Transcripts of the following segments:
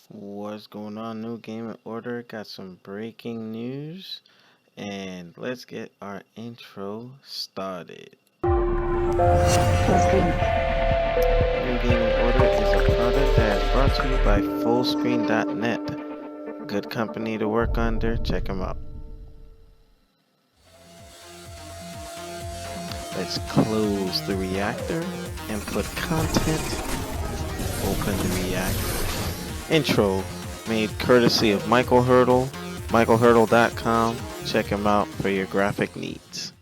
What's going on, New Gaming Order? Got some breaking news, and let's get our intro started. New Gaming Order is a product that is brought to you by Fullscreen.net. Good company to work under. Check them out. Let's close the reactor and put content. Open the reactor. Intro made courtesy of Michael Hurdle, michaelhurdle.com. Check him out for your graphic needs.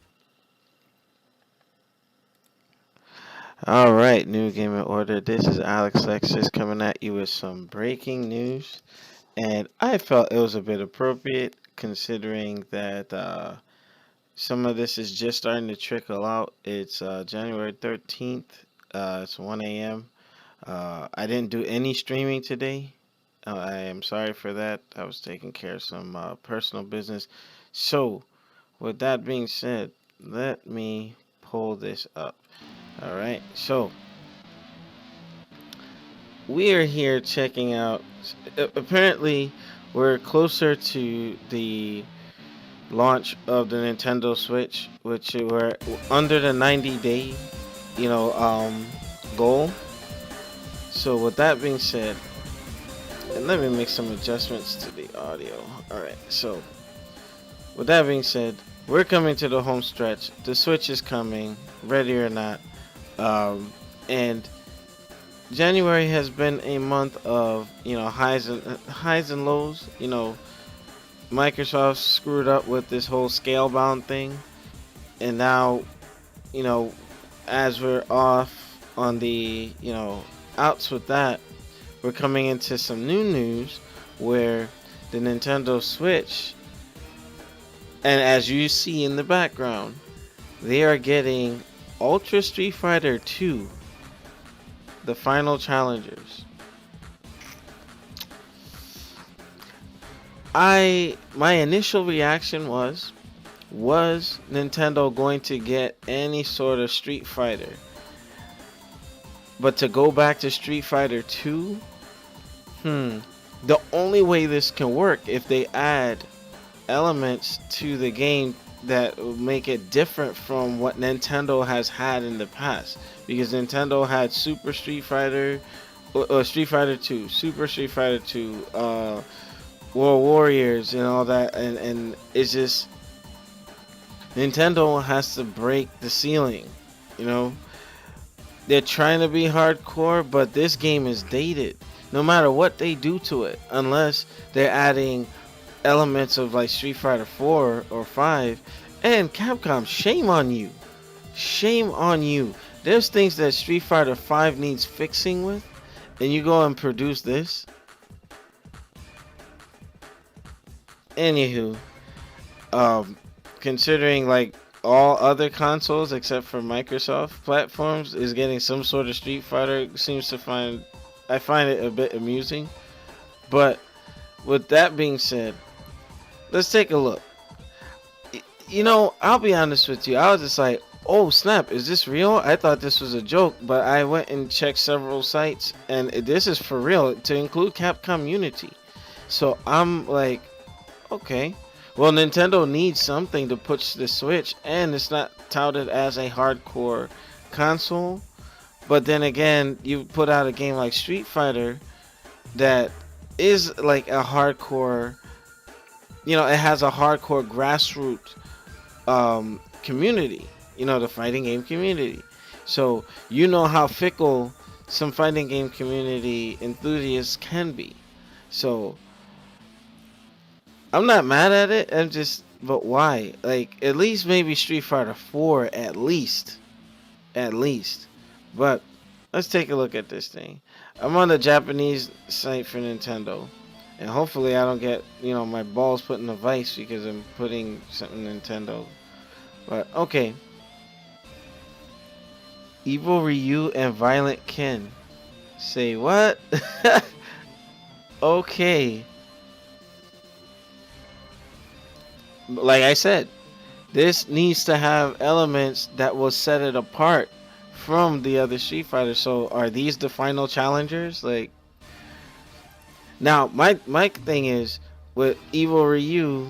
Alright, New Gaming Order. This is Alex Lexus coming at you with some breaking news. And I felt it was a bit appropriate considering that some of this is just starting to trickle out. It's January 13th. It's 1 a.m. I didn't do any streaming today. I am sorry for that. I was taking care of some personal business. So, with that being said, let me pull this up. Alright, so we are here checking out. Apparently, we're closer to the launch of the Nintendo Switch, which we're under the 90-day, goal. So, with that being said, and let me make some adjustments to the audio. Alright, so with that being said, we're coming to the home stretch. The Switch is coming, ready or not. And January has been a month of, highs and lows. Microsoft screwed up with this whole scale-bound thing. And now, as we're off on the, outs with that, we're coming into some new news where the Nintendo Switch, and as you see in the background, they are getting Ultra Street Fighter 2, the final challengers. My initial reaction was Nintendo going to get any sort of Street Fighter? But to go back to Street Fighter 2, the only way this can work if they add elements to the game that will make it different from what Nintendo has had in the past. Because Nintendo had Super Street Fighter, Street Fighter 2, Super Street Fighter 2, World Warriors, and all that, and it's just Nintendo has to break the ceiling. They're trying to be hardcore, but this game is dated. No matter what they do to it, unless they're adding elements of like Street Fighter 4 or 5. And Capcom, shame on you. Shame on you. There's things that Street Fighter 5 needs fixing with, and you go and produce this. Anywho, considering like all other consoles except for Microsoft platforms is getting some sort of Street Fighter, I find it a bit amusing. But with that being said, let's take a look. I'll be honest with you. I was just like, oh snap, is this real? I thought this was a joke, but I went and checked several sites, and this is for real, to include Capcom Unity. So I'm like, okay. Well, Nintendo needs something to push the Switch, and it's not touted as a hardcore console. But then again, you put out a game like Street Fighter that is like a hardcore, it has a hardcore grassroots community, the fighting game community. So how fickle some fighting game community enthusiasts can be. So I'm not mad at it. But why? Like, at least maybe Street Fighter 4, at least. But let's take a look at this thing. I'm on the Japanese site for Nintendo, and hopefully I don't get, my balls put in a vice because I'm putting something Nintendo. But okay. Evil Ryu and Violent Ken. Say what? Okay. Like I said, this needs to have elements that will set it apart from the other Street Fighters. So are these the final challengers? Like, Now, my thing is with Evil Ryu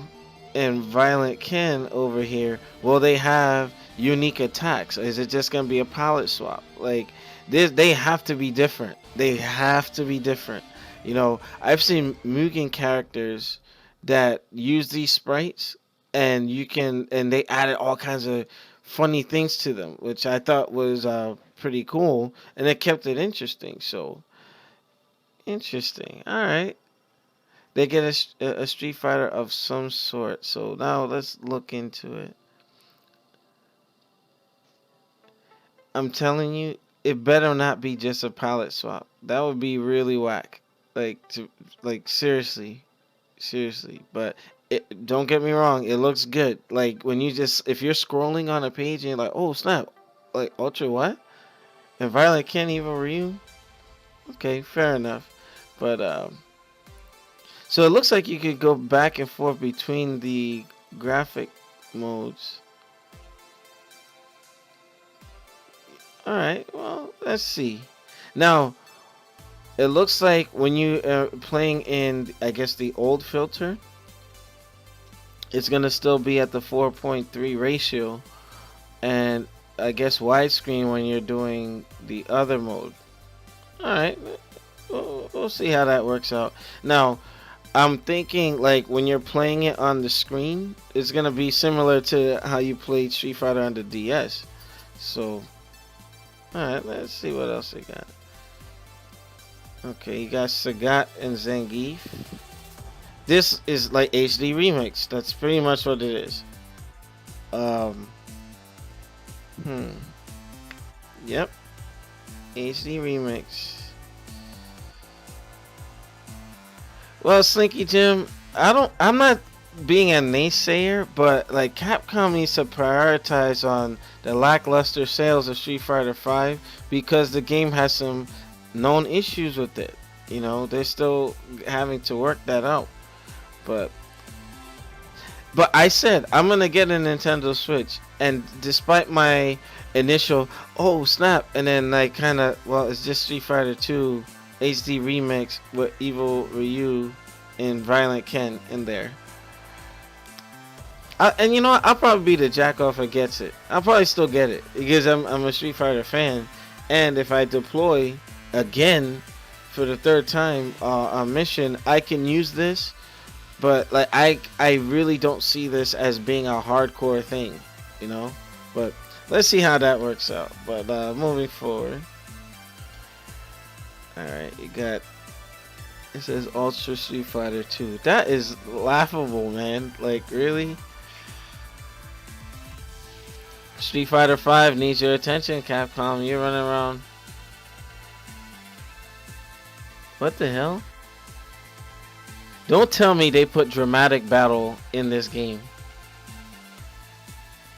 and Violent Ken over here. Will they have unique attacks? Is it just gonna be a palette swap? Like this, they have to be different. They have to be different. You know, I've seen Mugen characters that use these sprites, and they added all kinds of funny things to them, which I thought was pretty cool, and it kept it interesting. So interesting. All right. They get a Street Fighter of some sort. So now let's look into it. I'm telling you, it better not be just a palette swap. That would be really whack. Like seriously, seriously. But don't get me wrong, it looks good. Like when you just if you're scrolling on a page and you're like, oh snap, like Ultra what? And Violet can't even Ryu. Okay, fair enough. But so it looks like you could go back and forth between the graphic modes. Alright, well, let's see. Now, it looks like when you are playing in, I guess, the old filter, it's going to still be at the 4.3 ratio. And I guess widescreen when you're doing the other mode. Alright, we'll see how that works out. Now, I'm thinking like when you're playing it on the screen, it's gonna be similar to how you played Street Fighter on the DS. So, alright, let's see what else they got. Okay, you got Sagat and Zangief. This is like HD Remix. That's pretty much what it is. Yep. HD Remix. Well, Slinky Jim, I'm not being a naysayer, but like Capcom needs to prioritize on the lackluster sales of Street Fighter V because the game has some known issues with it. You know, they're still having to work that out. But I said I'm gonna get a Nintendo Switch, and despite my initial oh snap, and then like kind of well, it's just Street Fighter 2 HD Remix with Evil Ryu and Violent Ken in there. And you know what? I'll probably be the jack off who gets it. I'll probably still get it because I'm a Street Fighter fan, and if I deploy again for the third time on mission, I can use this. But like I really don't see this as being a hardcore thing, you know. But let's see how that works out. But moving forward. Alright, you got it says Ultra Street Fighter 2. That is laughable, man. Like really? Street Fighter 5 needs your attention, Capcom. You're running around. What the hell? Don't tell me they put dramatic battle in this game.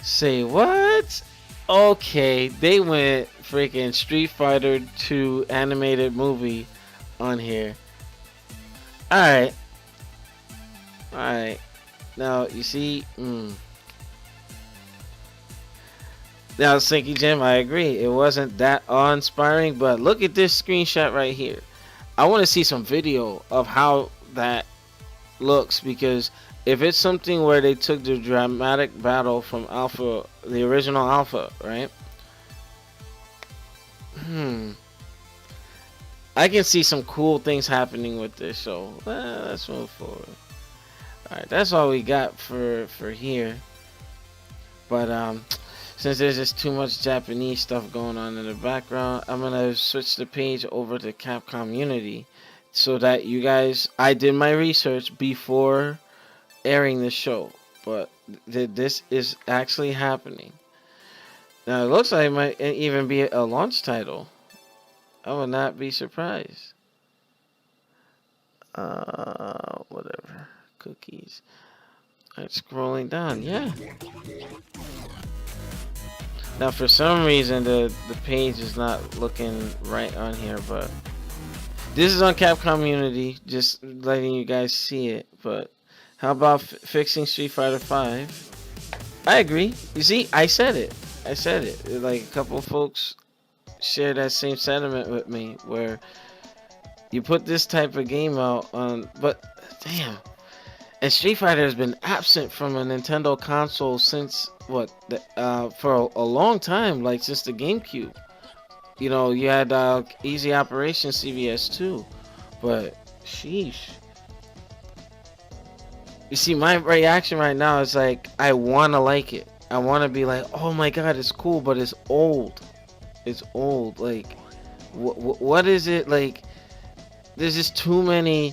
Say what? Okay, they went freaking Street Fighter 2 animated movie on here. Alright. Alright. Now, you see... Now, Sinky Jim, I agree. It wasn't that awe-inspiring, but look at this screenshot right here. I want to see some video of how that looks, because if it's something where they took the dramatic battle from Alpha, the original Alpha, right? I can see some cool things happening with this, so let's move forward. Alright, that's all we got for here. But since there's just too much Japanese stuff going on in the background, I'm gonna switch the page over to Capcom Unity so that you guys, I did my research before airing the show, but this is actually happening. Now it looks like it might even be a launch title. I would not be surprised. Whatever. Cookies. Alright, scrolling down. Yeah. Now for some reason the page is not looking right on here, but this is on Capcom Unity, just letting you guys see it. But how about fixing Street Fighter 5? I agree. You see, I said it. Like a couple of folks share that same sentiment with me, where You put this type of game out on, but damn. And Street Fighter has been absent from a Nintendo console since for a long time, like since the GameCube. You know, you had Easy Operation CVS too, but sheesh. You see, my reaction right now is like I wanna like it. I wanna be like, oh my god, it's cool, but it's old. It's old. Like, what is it like? There's just too many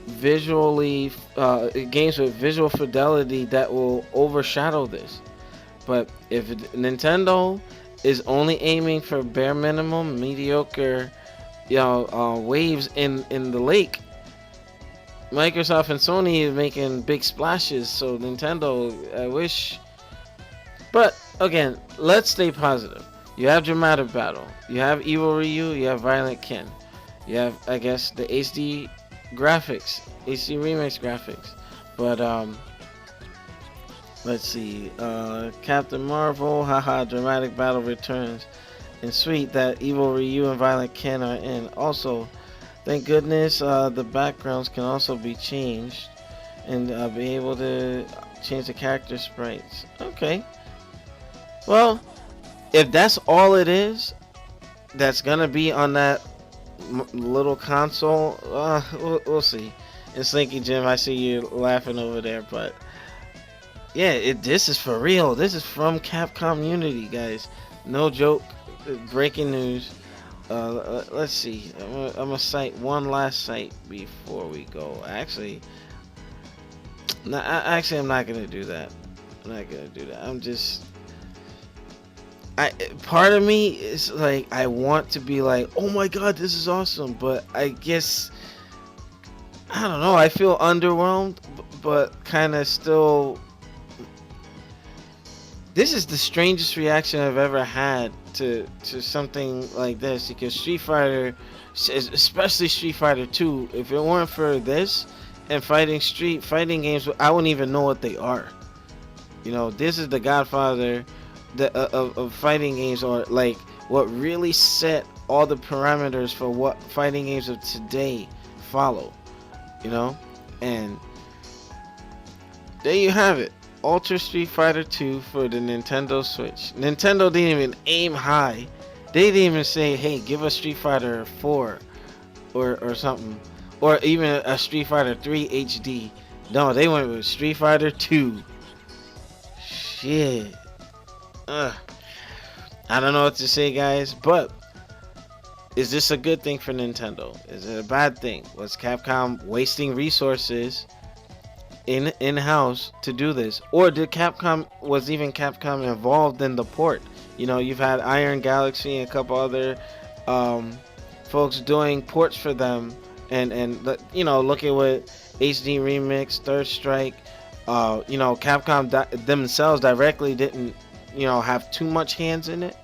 visually games with visual fidelity that will overshadow this. But if Nintendo is only aiming for bare minimum, mediocre, waves in the lake, Microsoft and Sony is making big splashes. So Nintendo, I wish. But again, let's stay positive. You have Dramatic Battle. You have Evil Ryu. You have Violent Ken. You have, I guess, the HD graphics, HD remix graphics. But let's see. Captain Marvel, haha, Dramatic Battle returns. And sweet that Evil Ryu and Violent Ken are in. Also, thank goodness the backgrounds can also be changed and be able to change the character sprites. Okay. Well, if that's all it is, that's gonna be on that little console. We'll see. And Slinky Jim, I see you laughing over there, but yeah, this is for real. This is from Capcom Unity, guys. No joke. Breaking news. Let's see. I'm gonna cite one last site before we go. Actually, I'm not gonna do that. I'm not gonna do that. Part of me is like I want to be like, oh my god, this is awesome, but I guess I don't know. I feel underwhelmed, but kind of still. This is the strangest reaction I've ever had to something like this, because Street Fighter, especially Street Fighter 2, if it weren't for this and fighting games, I wouldn't even know what they are. You know, this is the godfather of fighting games, or like what really set all the parameters for what fighting games of today follow. You know, and there you have it. Ultra Street Fighter 2 for the Nintendo Switch. Nintendo didn't even aim high. They didn't even say, hey, give us Street Fighter 4 or something. Or even a Street Fighter 3 HD. No, they went with Street Fighter 2. Shit. Ugh. I don't know what to say, guys, but is this a good thing for Nintendo? Is it a bad thing? Was Capcom wasting resources in-house to do this, or was even Capcom involved in the port? You know, you've had Iron Galaxy and a couple other folks doing ports for them, and look at what HD Remix, Third Strike, Capcom themselves directly didn't have too much hands in it,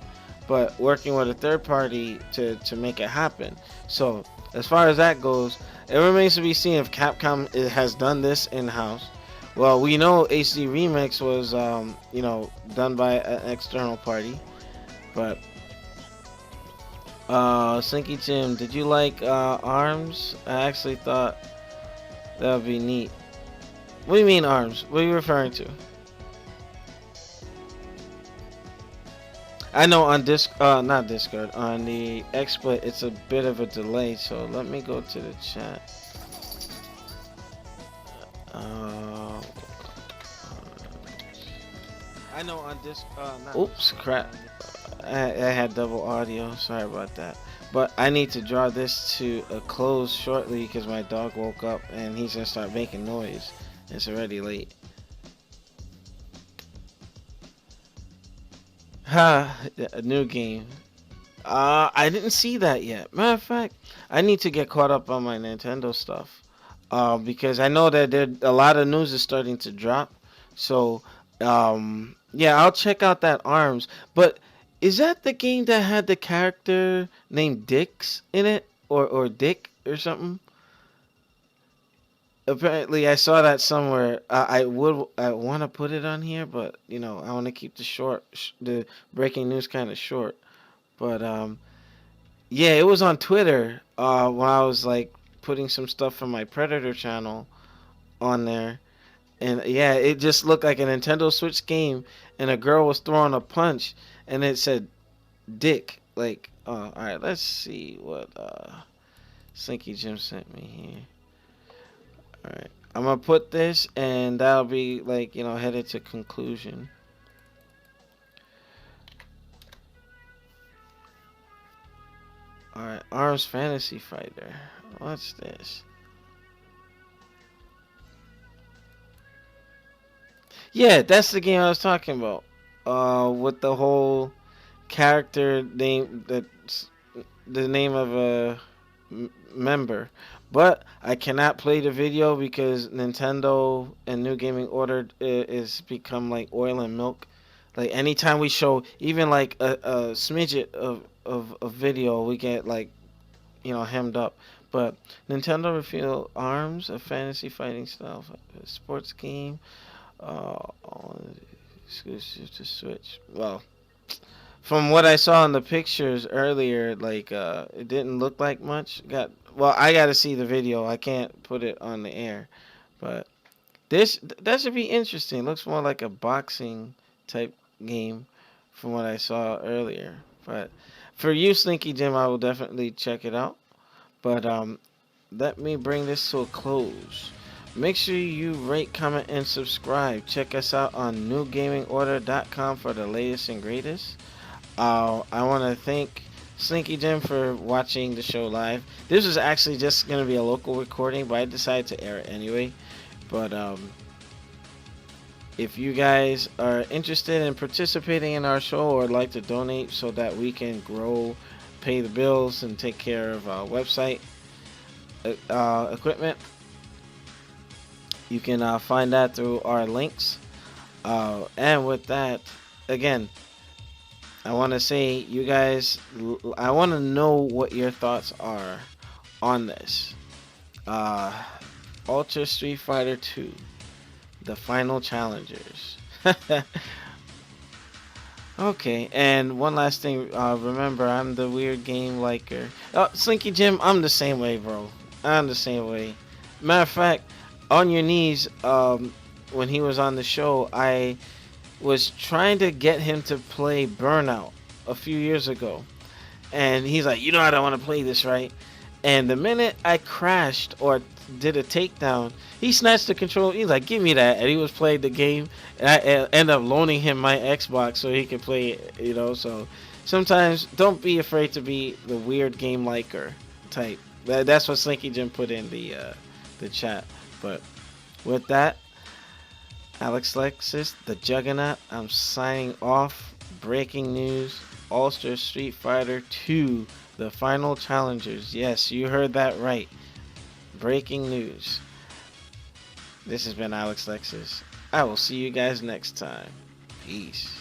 but working with a third party to make it happen. So as far as that goes, it remains to be seen if Capcom has done this in-house. Well, we know HD Remix was, done by an external party. But, Sinky Jim, did you like ARMS? I actually thought that would be neat. What do you mean ARMS? What are you referring to? I know on not Discord, on the XSplit, it's a bit of a delay, so let me go to the chat. I know on oops, crap. I had double audio. Sorry about that. But I need to draw this to a close shortly because my dog woke up and he's gonna start making noise. It's already late. A new game. I didn't see that yet. Matter of fact, I need to get caught up on my Nintendo stuff. Because I know that a lot of news is starting to drop. So, yeah, I'll check out that ARMS. But is that the game that had the character named Dix in it, or Dick or something? Apparently, I saw that somewhere. I want to put it on here, but I want to keep the breaking news kind of short. But Yeah, it was on Twitter. When I was like putting some stuff from my Predator channel on there, and yeah, it just looked like a Nintendo Switch game, and a girl was throwing a punch, and it said "Dick." Like, all right, let's see what Slinky Jim sent me here. All right, I'm gonna put this, and that'll be like headed to conclusion. All right, Arms Fantasy Fighter. What's this? Yeah, that's the game I was talking about. With the whole character name that's the name of a member, but I cannot play the video because Nintendo and New Gaming Order is become like oil and milk. Like anytime we show even like a smidget of video, we get like hemmed up. But Nintendo revealed Arms, a fantasy fighting style sports game, exclusive to Switch. Well, from what I saw in the pictures earlier, like it didn't look like much. I got to see the video. I can't put it on the air, but that should be interesting. It looks more like a boxing type game from what I saw earlier. But for you, Slinky Jim, I will definitely check it out. But let me bring this to a close. Make sure you rate, comment, and subscribe. Check us out on newgamingorder.com for the latest and greatest. I want to thank Slinky Jim for watching the show live. This was actually just going to be a local recording, but I decided to air it anyway. But if you guys are interested in participating in our show or would like to donate so that we can grow, pay the bills, and take care of our website equipment, you can find that through our links. And with that, again, I want to say, you guys, I want to know what your thoughts are on this. Uh, Ultra Street Fighter 2, the final challengers. Okay, and one last thing. Remember, I'm the weird game liker. Slinky Jim, I'm the same way, bro. I'm the same way. Matter of fact, on your knees, when he was on the show, I was trying to get him to play Burnout a few years ago. And he's like, I don't want to play this, right? And the minute I crashed or did a takedown, he snatched the control. He's like, give me that. And he was playing the game. And I ended up loaning him my Xbox so he could play it. So sometimes don't be afraid to be the weird game liker type. That's what Slinky Jim put in the chat. But with that, Alex Lexus, the Juggernaut, I'm signing off. Breaking news: Ulster Street Fighter 2, the final challengers. Yes, you heard that right. Breaking news. This has been Alex Lexus. I will see you guys next time. Peace.